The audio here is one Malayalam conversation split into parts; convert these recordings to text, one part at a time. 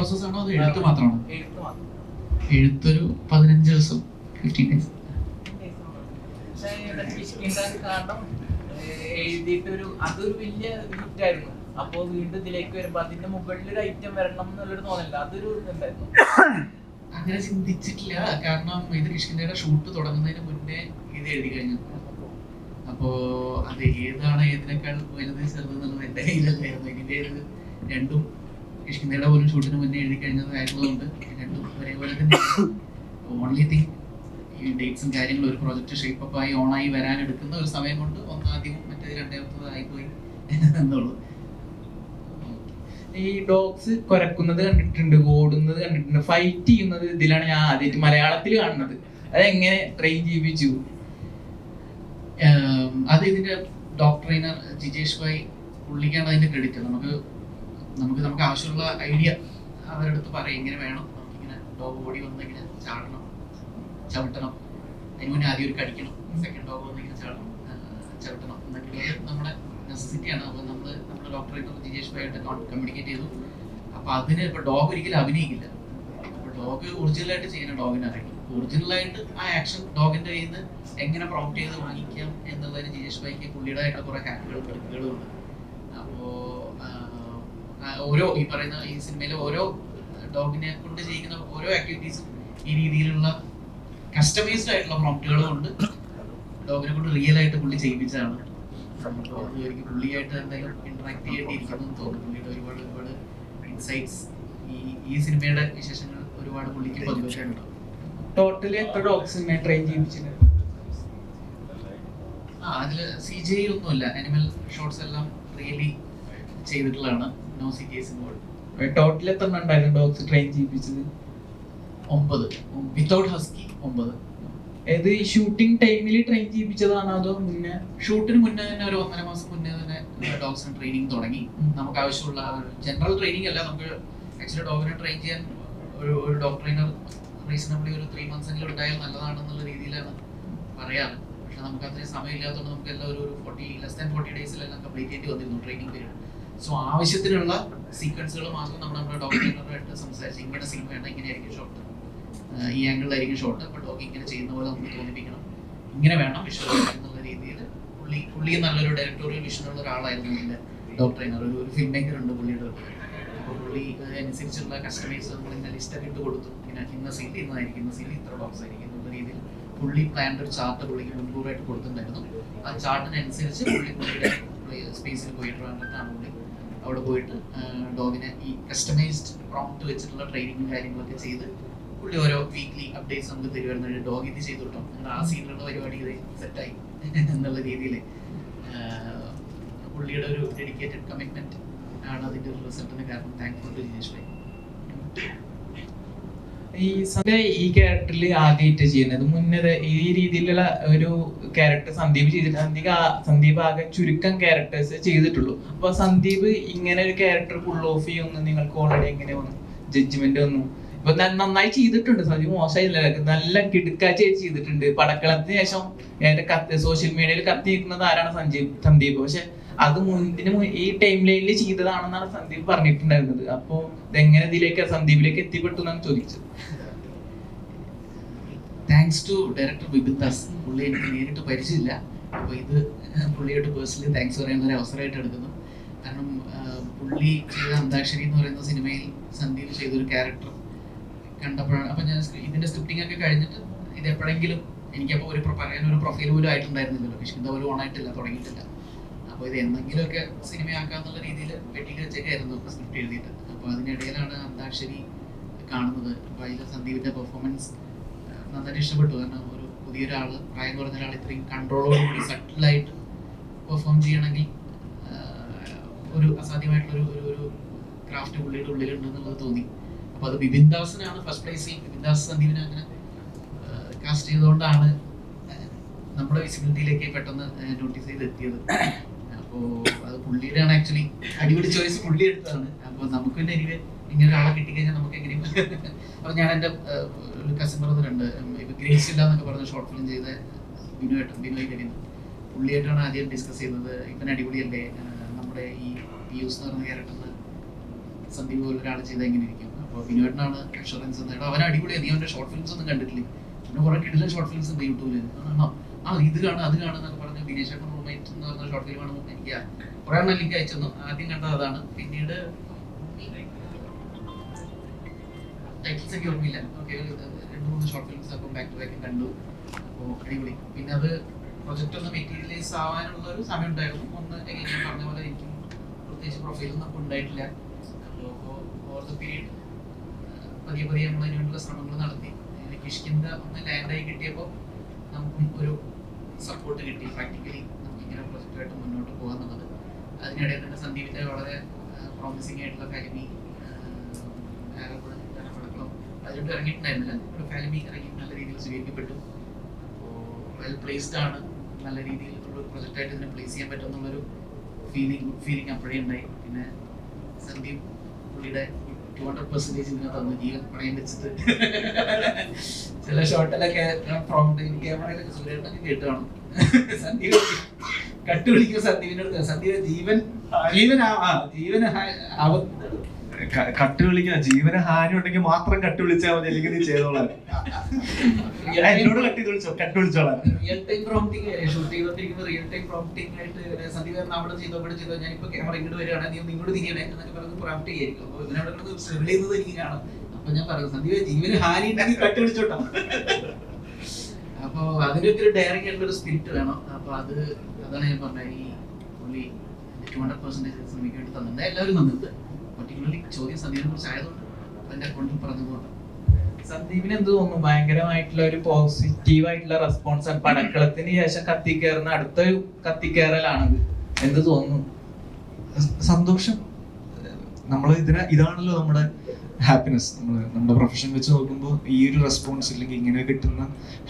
പ്രോസസ് ആണോ അത് എഴുത്ത് മാത്രമാണോ? എഴുത്ത് മാത്രം. എഴുത്തൊരു 15 ദിവസം 15 days. കാരണം എഴുതിയിട്ടൊരു അതൊരു വലിയ ഹിറ്റായിരുന്നു. അപ്പോ വീണ്ടും ഇതിലേക്ക് വരുമ്പോ അതിന്റെ മുകളിൽ ഒരു ഐറ്റം വരണം എന്നുള്ളൊരു തോന്നല്ല, അതൊരു എന്തായിരുന്നു? അങ്ങനെ ചിന്തിച്ചിട്ടില്ല. കാരണം ഇത് കിഷ്കിന്ധയുടെ ഷൂട്ട് തുടങ്ങുന്നതിന് മുന്നേ ഇത് എഴുതി കഴിഞ്ഞു. അപ്പോ അത് ഏതാണ് ഏതിനേക്കാൾ വലുത് ചെറുതെന്നുള്ളത് എന്റെ കയ്യിലല്ലായിരുന്നു. ഇതിന്റെ രണ്ടും കിഷ്കിന്ധയുടെ പോലും ഷൂട്ടിന് മുന്നേ എഴുതി കഴിഞ്ഞതായതുകൊണ്ട് രണ്ടും ഒരേപോലെ തന്നെ. ഓൺലി തിങ് ഈ ഡേറ്റ്സും കാര്യങ്ങളും ഒരു പ്രോജക്റ്റ് ഷേപ്പ് ആയി ഓണായി വരാൻ എടുക്കുന്ന ഒരു സമയം കൊണ്ട് ഒന്നാദ്യവും മറ്റേത് രണ്ടാമത്തതായിപ്പോയി എന്നുള്ളൂ. ഈ ഡോഗ്സ് കുരക്കുന്നത് കണ്ടിട്ടുണ്ട്, ഓടുന്നത് കണ്ടിട്ടുണ്ട്, ഫൈറ്റ് ചെയ്യുന്നത് ഇതിലാണ് ഞാൻ ആദ്യമായിട്ട് മലയാളത്തിൽ കാണുന്നത്. അതെങ്ങനെ ട്രെയിൻ ചെയ്യിപ്പിച്ചു? അത് ഇതിന്റെ ഡോഗ് ട്രെയിനർ ജിജേഷ് ഭായ്, പുള്ളിക്കാണ് അതിന്റെ ക്രെഡിറ്റ്. നമുക്ക് ആവശ്യമുള്ള ഐഡിയ അവരുടെ അടുത്ത് പറയും, ഇങ്ങനെ വേണം, നമുക്കിങ്ങനെ ഡോഗ് ഓടി വന്ന് ഇങ്ങനെ ചാടണം, ചവിട്ടണം, അതിന് മുന്നേ ആദ്യം ഒരു കടിക്കണം, സെക്കൻഡ് ഡോഗ് വന്ന് ഇങ്ങനെ ചാടണം, ചവിട്ടണം എന്നൊക്കെ നമ്മുടെ നെസസിറ്റിയാണ്. അപ്പോൾ നമ്മുടെ ഡോഗ് ട്രെയിനർ ജിജേഷ് ഭായിട്ട് കമ്മ്യൂണിക്കേറ്റ് ചെയ്തു. അപ്പോൾ അതിന് ഇപ്പോൾ ഡോഗ് ഒരിക്കലും അഭിനയിക്കില്ല. അപ്പോൾ ഡോഗ് ഒറിജിനലായിട്ട് ചെയ്യുന്ന ഡോഗിനെ അറിയാം. ഒറിജിനലായിട്ട് ആ ആക്ഷൻ ഡോഗിന്റെ കയ്യിൽ നിന്ന് എങ്ങനെ പ്രോംപ്റ്റ് ചെയ്ത് വാങ്ങിക്കാം എന്നുള്ളതിന് ജിജേഷ് ഭായിക്ക് പുള്ളിയുടേതായിട്ടുള്ള കുറെ ഹാക്കുകളും ട്രിക്കുകളും ഉണ്ട്. അപ്പോൾ ഓരോ ഈ പറയുന്ന ഈ സിനിമയിലെ ഓരോ ഡോഗിനെ കൊണ്ട് ചെയ്യുന്ന ഓരോ ആക്ടിവിറ്റീസും ഈ രീതിയിലുള്ള കസ്റ്റമൈസ്ഡ് ആയിട്ടുള്ള പ്രോംപ്റ്റുകളും ഉണ്ട്. ഡോഗിനെ കൊണ്ട് റിയൽ ആയിട്ട് പുള്ളി ചെയ്യിപ്പിച്ചതാണ്. എനിക്ക് പുള്ളിയായിട്ട് എന്തായാലും ഇന്ററാക്ട് ചെയ്യേണ്ടിയിരിക്കുന്നു എന്ന് തോന്നുന്നു. പുള്ളിയുടെ ഒരുപാട് ഇൻസൈറ്റ്സ് ഈ സിനിമയുടെ വിശേഷങ്ങൾ ഒരുപാട് പുള്ളിക്ക് പങ്കുവയ്ക്കാനുണ്ട്. ടോട്ടലി എത്ര ഡോഗ്സിനെ ട്രെയിൻ ചെയ്യിപ്പിച്ചിട്ടുണ്ട്? അതില് CGI ഒന്നുമില്ല, അനിമൽ ഷോട്ട്സ് എല്ലാം റിയലി ചെയ്തിട്ടുള്ളതാണ്. No CGI involve. ടോട്ടൽ എത്ര ഉണ്ടായിരുന്നു ഡോഗ്സ് ട്രെയിൻ ചെയ്യിപ്പിച്ചത്? 9 വിത്തൗട്ട് ഹസ്കി 9. ഏത് ഷൂട്ടിംഗ് ടൈമിൽ ട്രെയിൻ ചെയ്യിപ്പിച്ചതാണോ അതോ മുന്നേ? ഷൂട്ടിന് മുന്നേ തന്നെ ഒരു 1.5 മാസം മുന്നേ തന്നെ ഡോഗ്സിന് ട്രെയിനിങ് തുടങ്ങി. നമുക്ക് ആവശ്യമുള്ള ജനറൽ ട്രെയിനിങ് അല്ല, നമുക്ക് ആക്ച്വലി ഡോഗിനെ ട്രെയിൻ ചെയ്യാൻ ഒരു ഡോഗ് ട്രെയിനർ റീസണബിളി ഒരു 3 months എങ്കിലും ഉണ്ടായാൽ നല്ലതാണെന്നുള്ള രീതിയിലാണ് പറയാറ്. പക്ഷെ നമുക്ക് അത്രയും സമയമില്ലാത്തതുകൊണ്ട് നമുക്ക് എല്ലാം ഒരു 40 ഡേയ്സിലെല്ലാം കംപ്ലീറ്റ് ചെയ്യേണ്ടി വന്നിരുന്നു ട്രെയിനിങ് പീരീഡ്. സോ ആവശ്യത്തിനുള്ള സീക്വൻസുകൾ മാത്രം നമ്മുടെ ഡോഗ് ട്രെയിനറായിട്ട് സംസാരിച്ച് ഇങ്ങനെ സീൻ വേണം, ഇങ്ങനെയായിരിക്കും ഷോട്ട്, ഈ ആംഗിളിലായിരിക്കും ഷോട്ട്, അപ്പോൾ ഡോഗ് ഇങ്ങനെ ചെയ്യുന്ന പോലെ നമുക്ക് തോന്നിപ്പിക്കണം, ഇങ്ങനെ വേണം വിഷ്വൽ എന്നുള്ള രീതിയിൽ പുള്ളി നല്ലൊരു ഡയറക്ടോറിയൽ വിഷനുള്ള ഒരാളായിരുന്നു. ഇതിൻ്റെ ഡോഗ് ട്രെയിനർ ഒരു ഫിലിം മേക്കർ ഉണ്ട് പുള്ളിയുടെ. അപ്പോൾ പുള്ളി അനുസരിച്ചുള്ള കസ്റ്റമൈസ് നമ്മളിങ്ങനെ ലിസ്റ്റൊക്കെ ഇട്ട് കൊടുത്തു. ഇന്ന സീനിൽ ഇന്നതായിരിക്കും, ഇന്ന സീനിൽ ഇത്ര ഡോഗ്സ് ആയിരിക്കും എന്നുള്ള രീതിയിൽ പുള്ളി പ്ലാൻ്റെ ഒരു ചാർട്ട് പുള്ളിക്ക് മുൻകൂറായിട്ട് കൊടുത്തിട്ടുണ്ടായിരുന്നു. ആ ചാർട്ടിനനുസരിച്ച് പുള്ളിയുടെ സ്പേസിൽ പോയിട്ട് വന്നിട്ടാണ് പുള്ളി അവിടെ പോയിട്ട് ഡോഗിനെ ഈ കസ്റ്റമൈസ്ഡ് പ്രോംപ്റ്റ് വെച്ചിട്ടുള്ള ട്രെയിനിങ്ങും കാര്യങ്ങളൊക്കെ ചെയ്ത് പുള്ളി ഓരോ വീക്ക്ലി അപ്ഡേറ്റ്സ് നമുക്ക് തരുമായിരുന്നു. ഡോഗ് ഇത് ചെയ്തു കിട്ടും, നിങ്ങൾ ആ സീനിലുള്ള പരിപാടി ഇത് സെറ്റായി എന്നുള്ള രീതിയിൽ പുള്ളിയുടെ ഒരു ഡെഡിക്കേറ്റഡ് കമ്മിറ്റ്മെന്റ് ആണ് അതിന്റെ ഒരു റിസൾട്ടിന് കാരണം. താങ്ക്ഫുൾ ടു ജിജേഷ് ഭായ്. ഈ ക്യാരക്ടറിൽ ആദ്യമായിട്ട് ചെയ്യുന്നത്, മുന്നേ ഈ രീതിയിലുള്ള ഒരു ക്യാരക്ടർ സന്ദീപ് ചെയ്തിട്ട് സന്ദീപ് ആകെ ചുരുക്കം ക്യാരക്ടേഴ്സ് ചെയ്തിട്ടുള്ളൂ. അപ്പൊ സന്ദീപ് ഇങ്ങനെ ഒരു ക്യാരക്ടർ ഫുൾ ഓഫ് ചെയ്യുമെന്ന് നിങ്ങൾക്ക് ഓൾറെഡി എങ്ങനെ വന്നു? ജഡ്ജ്മെന്റ് വന്നു? ഇപ്പൊ നന്നായി ചെയ്തിട്ടുണ്ട് സന്ദീപ്, മോശമായില്ല, നല്ല കിടുക്കാച്ചി ചെയ്തിട്ടുണ്ട്. പടക്കളത്തിന് ശേഷം എന്റെ സോഷ്യൽ മീഡിയയിൽ കത്തി നിൽക്കുന്നത് ആരാണ്? സന്ദീപ്. പക്ഷെ അത് ഈ ടൈം ലൈനിൽ ചെയ്തതാണെന്നാണ് സന്ദീപ് പറഞ്ഞിട്ടുണ്ടായിരുന്നത്. അപ്പൊ ഇതെങ്ങനെ ഇതിലേക്ക് സന്ദീപിലേക്ക് എത്തിപ്പെട്ടു എന്നാണ് ചോദിച്ചത്. Thanks to director Vipin Das. പുള്ളി എനിക്ക് നേരിട്ട് പരിചയമില്ല, അപ്പോൾ ഇത് പുള്ളിയോട് പേഴ്സണലി താങ്ക്സ് പറയുന്ന ഒരു അവസരമായിട്ട് എടുക്കുന്നു. കാരണം പുള്ളി ചെയ്ത അന്താക്ഷരി എന്ന് പറയുന്ന സിനിമയിൽ സന്ദീപ് ചെയ്തൊരു ക്യാരക്ടർ കണ്ടപ്പോഴാണ്. അപ്പം ഞാൻ ഇതിന്റെ സ്ക്രിപ്റ്റിംഗ് ഒക്കെ കഴിഞ്ഞിട്ട് ഇത് എപ്പോഴെങ്കിലും എനിക്കപ്പോൾ പറയാനൊരു പ്രൊഫൈൽ പോലും ആയിട്ടുണ്ടായിരുന്നില്ലല്ലോ, കിഷ്കിന്ധ പോലും ഓണായിട്ടില്ല, തുടങ്ങിയിട്ടില്ല. അപ്പോൾ ഇത് എന്തെങ്കിലുമൊക്കെ സിനിമയാക്കാന്നുള്ള രീതിയിൽ വെട്ടിയിൽ വെച്ചേക്കായിരുന്നു സ്ക്രിപ്റ്റ് എഴുതിയിട്ട്. അപ്പോൾ അതിനിടയിലാണ് അന്താക്ഷരി കാണുന്നത്. അപ്പോൾ അതിൽ സന്ദീപിന്റെ പെർഫോമൻസ് നന്നായിട്ട് ഇഷ്ടപ്പെട്ടു. കാരണം ഒരു പുതിയൊരാൾ, പ്രായം കുറഞ്ഞ ഒരാൾ ഇത്രയും കൺട്രോളോടുകൂടി സട്ടിലായിട്ട് പെർഫോം ചെയ്യണമെങ്കിൽ ഒരു അസാധ്യമായിട്ടുള്ള ഒരു ക്രാഫ്റ്റ് പുള്ളിയുടെ ഉള്ളിലുണ്ടെന്നുള്ളത് തോന്നി. അപ്പോൾ അത് വിപിൻ ദാസിനാണ് ഫസ്റ്റ് പ്ലേസ്. വിപിൻ ദാസ് സന്ദീപിനെ അങ്ങനെ കാസ്റ്റ് ചെയ്തുകൊണ്ടാണ് നമ്മുടെ വിസിബിലിറ്റിയിലേക്ക് പെട്ടെന്ന് നോട്ടീസ് ചെയ്ത് എത്തിയത്. അപ്പോൾ അത് പുള്ളിയുടെയാണ് ആക്ച്വലി അടിപൊളി ചോയ്സ്, പുള്ളി എടുത്തതാണ്. അപ്പോൾ നമുക്ക് പിന്നെ എനിക്ക് ഇങ്ങനെ ഒരാളെ കിട്ടിക്കഴിഞ്ഞാൽ നമുക്ക് എങ്ങനെയും അപ്പോൾ ഞാൻ എൻ്റെ ഒരു കസിൻ ബ്രദർ ഉണ്ട്, ഇപ്പം ഗ്രേസ് ഇല്ല എന്നൊക്കെ പറഞ്ഞ ഷോർട്ട് ഫിലിം ചെയ്ത ബിനോയ് രവീന്ദ്രൻ, പുള്ളിയായിട്ടാണ് ആദ്യം ഡിസ്കസ് ചെയ്തത്. ഇവൻ അടിപൊളിയല്ലേ, നമ്മുടെ ഈ യൂസ് എന്ന് പറയുന്ന ക്യാരക്ടറിന് സന്ദീപ് പോലെ ഒരാൾ ചെയ്താൽ എങ്ങനെ ഇരിക്കും. അപ്പോൾ ബിനുവേട്ടനാണ് അഷുറൻസ് എന്നേട്ടോ. അവൻ അടിപൊളിയാണ്. നീ അവൻ്റെ ഷോർട്ട് ഫിലിംസ് ഒന്നും കണ്ടിട്ടില്ലേ? പിന്നെ കുറെ കിടിലൻ ഷോർട്ട് ഫിലിംസ് ഉണ്ട് യൂട്യൂബിൽ. ആണോ ഇത് കാണുക അത് കാണുന്നൊക്കെ പറഞ്ഞ് ദിനേശ് ചേട്ടൻ റൂംമേറ്റ് എന്ന് പറഞ്ഞ ഷോർട്ട് ഫിലിം ആണെന്ന് എനിക്ക് കുറെ എണ്ണം ലിങ്ക് അയച്ചു തന്നു. ആദ്യം കണ്ടത് അതാണ്. പിന്നീട് ടൈറ്റിൽസ് എനിക്ക് ഓർമ്മയില്ല. ഓക്കെ, 2-3 ഷോർട്ട് ഫിലിംസ് ഒക്കെ ബാക്ക് ടു ബാക്ക് കണ്ടു. അപ്പോൾ അടിപൊളി. പിന്നെ അത് പ്രൊജക്റ്റ് ഒന്ന് മെറ്റീരിയലൈസ് ആവാനുള്ള ഒരു സമയം ഉണ്ടായിരുന്നു. ഒന്ന് ഞാൻ പറഞ്ഞ പോലെ എനിക്ക് പ്രത്യേകിച്ച് പ്രൊഫൈലൊന്നും അപ്പോൾ ഉണ്ടായിട്ടില്ല. അപ്പോൾ ഓവർ ദ പീരീഡ് പതിയെ പതിയെ നമ്മൾ അതിനുവേണ്ടിയുള്ള ശ്രമങ്ങൾ നടത്തി. കിഷ്കിന്ത ഒന്ന് ലാൻഡായി കിട്ടിയപ്പോൾ നമുക്കും ഒരു സപ്പോർട്ട് കിട്ടി. പ്രാക്ടിക്കലി നമുക്കിങ്ങനെ പ്രൊജക്റ്റായിട്ട് മുന്നോട്ട് പോകാമെന്നുള്ളത്. അതിനിടയിൽ തന്നെ സന്ദീപിൻ്റെ വളരെ പ്രോമിസിംഗ് ആയിട്ടുള്ള ഫാലിമി അതിലോട്ട് ഇറങ്ങിയിട്ടുണ്ടായിരുന്നില്ല. ഒരു ഫാലിമി ഇറങ്ങി നല്ല രീതിയിൽ സ്വീകരിക്കപ്പെട്ടു. അപ്പോൾ വെൽ പ്ലേസ്ഡ് ആണ്, നല്ല രീതിയിൽ ഒരു പ്രൊജക്റ്റായിട്ട് ഇതിനെ പ്ലേസ് ചെയ്യാൻ പറ്റും എന്നുള്ളൊരു ഫീലിംഗ് അപ്പോഴേ ഉണ്ടായി. പിന്നെ സന്ദീപ് പുള്ളിയുടെ 200% ഇതിനെ തന്നു, ജീവൻ പണയം വെച്ചിട്ട്. ചില ഷോട്ടിലൊക്കെ ക്യാമറയിലൊക്കെ സൂര്യേട്ടനൊക്കെ കേട്ട് കാണും. സന്ദീപ് കട്ടുപിടിക്കുന്ന സന്ദീപിന്റെ അടുത്ത് സന്ദീപ് ജീവൻ കട്ടുവിളിക്കുക. ജീവന ഹാനി ഉണ്ടെങ്കിൽ മാത്രം കട്ടുവിളിച്ചാൽ മതി, അല്ലെങ്കിൽ നീ ചെയ്തോളാം. എന്നോട് കട്ടുവിളിച്ചോളാം. റിയൽ ടൈം പ്രോംപ്റ്റിംഗ് ഷൂട്ട് ചെയ്തോണ്ടിരിക്കുന്ന റിയൽ ടൈം പ്രോംപ്റ്റിംഗ് ആയിട്ട് സന്ദീപ് അവിടെ ചെയ്തോ ഞാനിപ്പോ ക്യാമറ ഇങ്ങോട്ട് വരികയാണ്, നീ ഇങ്ങോട്ട് തിരിയണേ എന്നൊക്കെ പറഞ്ഞ് പ്രോംപ്റ്റ് ചെയ്യായിരിക്കും. അപ്പൊ ഇതിനവിടെ സ്ട്രഗിൾ ചെയ്യുന്നത് എനിക്ക് കാണാം. അപ്പൊ ഞാൻ പറയും സന്ദീപ് ജീവന് ഹാനി ഉണ്ടെങ്കിൽ കട്ടുപിടിച്ചോട്ടോ. അപ്പൊ അതിനൊക്കെ ഒരു ഡയറിങ് ആയിട്ടുള്ള ഒരു സ്പിരിറ്റ് വേണം. അപ്പൊ അതാണ് ഞാൻ പറഞ്ഞ ഈ പുള്ളി 200% സിനിമയ്ക്ക് വേണ്ടി തന്നിട്ടുണ്ട്. എല്ലാവരും തന്നിട്ടുണ്ട്. പർട്ടിക്കുലർലി ചോദ്യം സന്ദീപിനെ കുറിച്ച് ആയതുകൊണ്ട് അതിന്റെ അക്കൗണ്ടിൽ പറഞ്ഞതുകൊണ്ട് സന്ദീപിന് എന്ത് തോന്നുന്നു? ഭയങ്കരമായിട്ടുള്ള ഒരു പോസിറ്റീവ് ആയിട്ടുള്ള റെസ്പോൺസ് പടക്കളത്തിന് ശേഷം കത്തിക്കേറുന്ന അടുത്തൊരു കത്തിക്കേറലാണത്. എന്ത് തോന്നുന്നു? സന്തോഷം. നമ്മൾ ഇതാണല്ലോ നമ്മുടെ ഹാപ്പിനെസ്. നമ്മുടെ പ്രൊഫഷൻ വെച്ച് നോക്കുമ്പോൾ ഈ ഒരു റെസ്പോൺസ് ഇല്ലെങ്കിൽ ഇങ്ങനെ കിട്ടുന്ന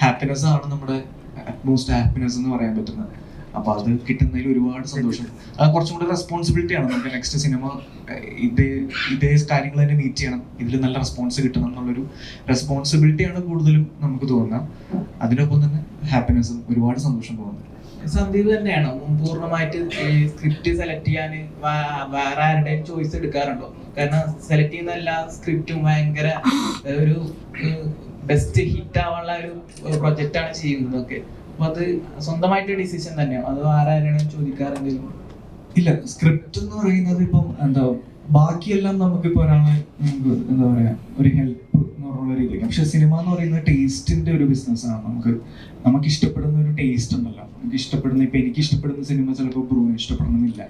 ഹാപ്പിനെസ് ആണ് നമ്മുടെ അറ്റ്മോസ്റ്റ് ഹാപ്പിനെസ് എന്ന് പറയാൻ പറ്റുന്നത്. അപ്പൊ അത് കിട്ടുന്നതിൽ ഒരുപാട് സന്തോഷം. അത് കുറച്ചും കൂടി റെസ്പോൺസിബിലിറ്റി ആണ്. നമുക്ക് നെക്സ്റ്റ് സിനിമ ഇതേ കാര്യങ്ങൾ തന്നെ മീറ്റ് ചെയ്യണം, ഇതിൽ നല്ല റെസ്പോൺസ് കിട്ടണം എന്നുള്ളൊരു റെസ്പോൺസിബിലിറ്റി ആണ് കൂടുതലും നമുക്ക് തോന്നുന്നത്. അതിനൊപ്പം തന്നെ ഹാപ്പിനെസ്സും ഒരുപാട് സന്തോഷം തോന്നുന്നത്. സന്ദീപ് തന്നെയാണോ പൂർണ്ണമായിട്ട് സ്ക്രിപ്റ്റ് സെലക്ട് ചെയ്യാൻ വേറെ ആരുടെയും ചോയ്സ് എടുക്കാറുണ്ടോ? കാരണം സെലക്ട് ചെയ്യുന്ന എല്ലാ സ്ക്രിപ്റ്റും ഭയങ്കര ഒരു ബെസ്റ്റ് ഹിറ്റ് ആവാനുള്ള ഒരു പ്രൊജക്റ്റ് ആണ് ചെയ്യുന്നതൊക്കെ. അപ്പൊ അത് സ്വന്തമായിട്ട് ഡിസിഷൻ തന്നെയോ അതോ ആരാരും ചോദിക്കാറെങ്കിലും? ഇല്ല, സ്ക്രിപ്റ്റ് എന്ന് പറയുന്നത് ഇപ്പം എന്താ ബാക്കിയെല്ലാം നമുക്കിപ്പോ ഒരാളെ എന്താ പറയാ ഒരു ഹെൽപ്പ് എന്ന് പറഞ്ഞുള്ള രീതിയിലേക്ക്. പക്ഷെ സിനിമ എന്ന് പറയുന്നത് ടേസ്റ്റിന്റെ ഒരു ബിസിനസ്സാണ്. നമുക്ക് ഇഷ്ടപ്പെടുന്ന ഒരു ടേസ്റ്റ് ഉണ്ടല്ലോ. നമുക്ക് ഇഷ്ടപ്പെടുന്ന ഇപ്പൊ എനിക്ക് ഇഷ്ടപ്പെടുന്ന സിനിമ ചിലപ്പോൾ ബ്രൂവിന് ഇഷ്ടപ്പെടണമെന്നില്ല,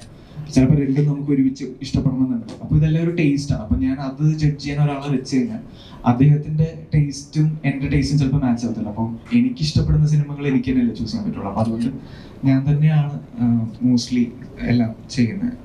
ചിലപ്പോൾ രണ്ടും നമുക്ക് ഒരുമിച്ച് ഇഷ്ടപ്പെടണമെന്നുണ്ട്. അപ്പൊ ഇതെല്ലാം ഒരു ടേസ്റ്റ് ആണ്. അപ്പൊ ഞാൻ അത് ജഡ്ജ് ചെയ്യാൻ ഒരാളെ വെച്ച് കഴിഞ്ഞാൽ അദ്ദേഹത്തിന്റെ ടേസ്റ്റും എന്റെ ടേസ്റ്റും ചിലപ്പോൾ മാച്ച് ആവത്തില്ല. അപ്പം എനിക്ക് ഇഷ്ടപ്പെടുന്ന സിനിമകൾ എനിക്ക് തന്നെയല്ലേ ചൂസ് ചെയ്യാൻ പറ്റുള്ളൂ. അപ്പൊ അതുകൊണ്ട് ഞാൻ തന്നെയാണ് മോസ്റ്റ്ലി എല്ലാം ചെയ്യുന്നത്.